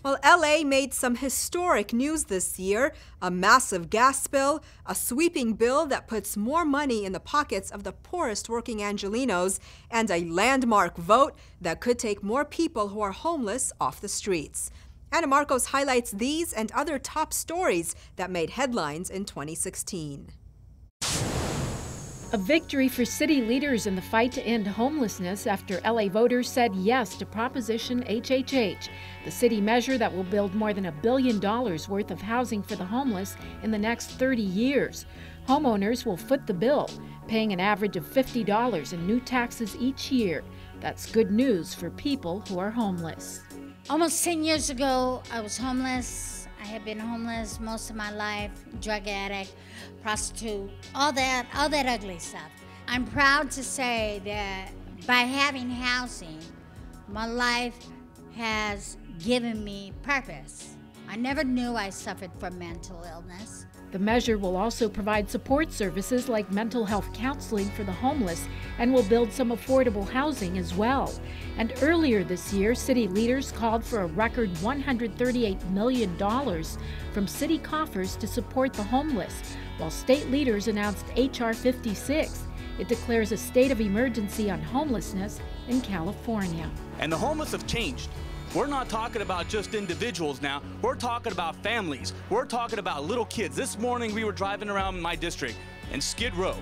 Well, LA made some historic news this year. A massive gas spill, a sweeping bill that puts more money in the pockets of the poorest working Angelenos, and a landmark vote that could take more people who are homeless off the streets. Ana Marcos highlights these and other top stories that made headlines in 2016. A victory for city leaders in the fight to end homelessness after LA voters said yes to Proposition HHH, the city measure that will build more than $1 billion worth of housing for the homeless in the next 30 years. Homeowners will foot the bill, paying an average of $50 in new taxes each year. That's good news for people who are homeless. Almost 10 years ago, I was homeless. I have been homeless most of my life, drug addict, prostitute, all that ugly stuff. I'm proud to say that by having housing, my life has given me purpose. I never knew I suffered from mental illness. The measure will also provide support services like mental health counseling for the homeless and will build some affordable housing as well. And earlier this year, city leaders called for a record $138 million from city coffers to support the homeless, while state leaders announced H.R. 56. It declares a state of emergency on homelessness in California. And the homeless have changed. We're not talking about just individuals now. We're talking about families. We're talking about little kids. This morning we were driving around my district in Skid Row,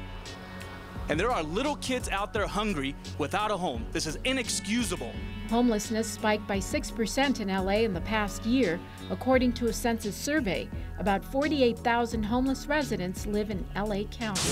and there are little kids out there hungry without a home. This is inexcusable. Homelessness spiked by 6% in LA in the past year. According to a census survey, about 48,000 homeless residents live in LA County.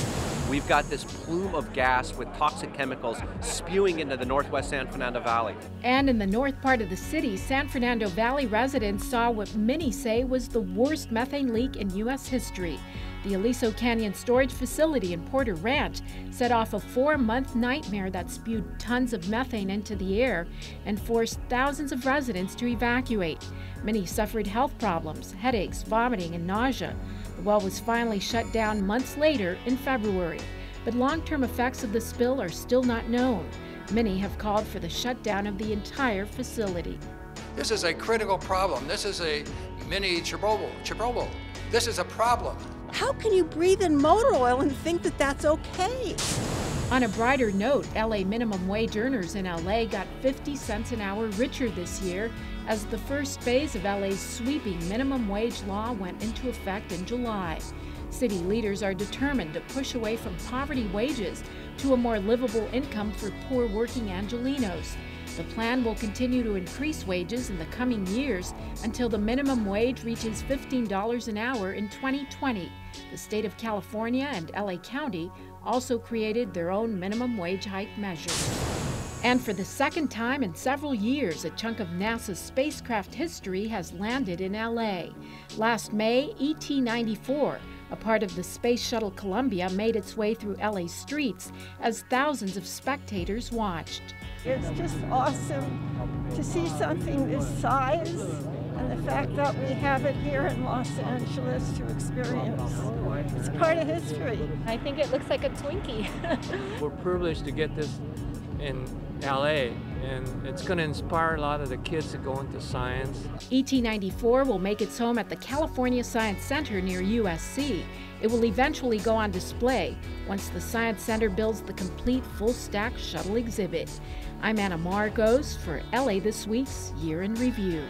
We've got this plume of gas with toxic chemicals spewing into the northwest San Fernando Valley. And in the north part of the city, San Fernando Valley residents saw what many say was the worst methane leak in U.S. history. The Aliso Canyon storage facility in Porter Ranch set off a 4-month nightmare that spewed tons of methane into the air and forced thousands of residents to evacuate. Many suffered health problems, headaches, vomiting, and nausea. The well was finally shut down months later in February, but long-term effects of the spill are still not known. Many have called for the shutdown of the entire facility. This is a critical problem. This is a mini Chernobyl. This is a problem. How can you breathe in motor oil and think that that's okay? On a brighter note, LA minimum wage earners in LA got 50 cents an hour richer this year as the first phase of LA's sweeping minimum wage law went into effect in July. City leaders are determined to push away from poverty wages to a more livable income for poor working Angelenos. The plan will continue to increase wages in the coming years until the minimum wage reaches $15 an hour in 2020. The state of California and LA County also created their own minimum wage hike measures. And for the second time in several years, a chunk of NASA's spacecraft history has landed in LA. Last May, ET-94, a part of the Space Shuttle Columbia, made its way through LA's streets as thousands of spectators watched. It's just awesome to see something this size, and the fact that we have it here in Los Angeles to experience. It's part of history. I think it looks like a Twinkie. We're privileged to get this in LA, and it's going to inspire a lot of the kids to go into science. ET-94 will make its home at the California Science Center near USC. It will eventually go on display once the Science Center builds the complete full-stack shuttle exhibit. I'm Ana Marcos for LA This Week's Year in Review.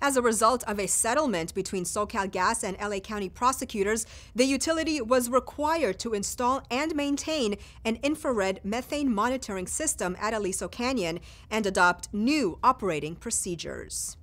As a result of a settlement between SoCalGas and LA County prosecutors, the utility was required to install and maintain an infrared methane monitoring system at Aliso Canyon and adopt new operating procedures.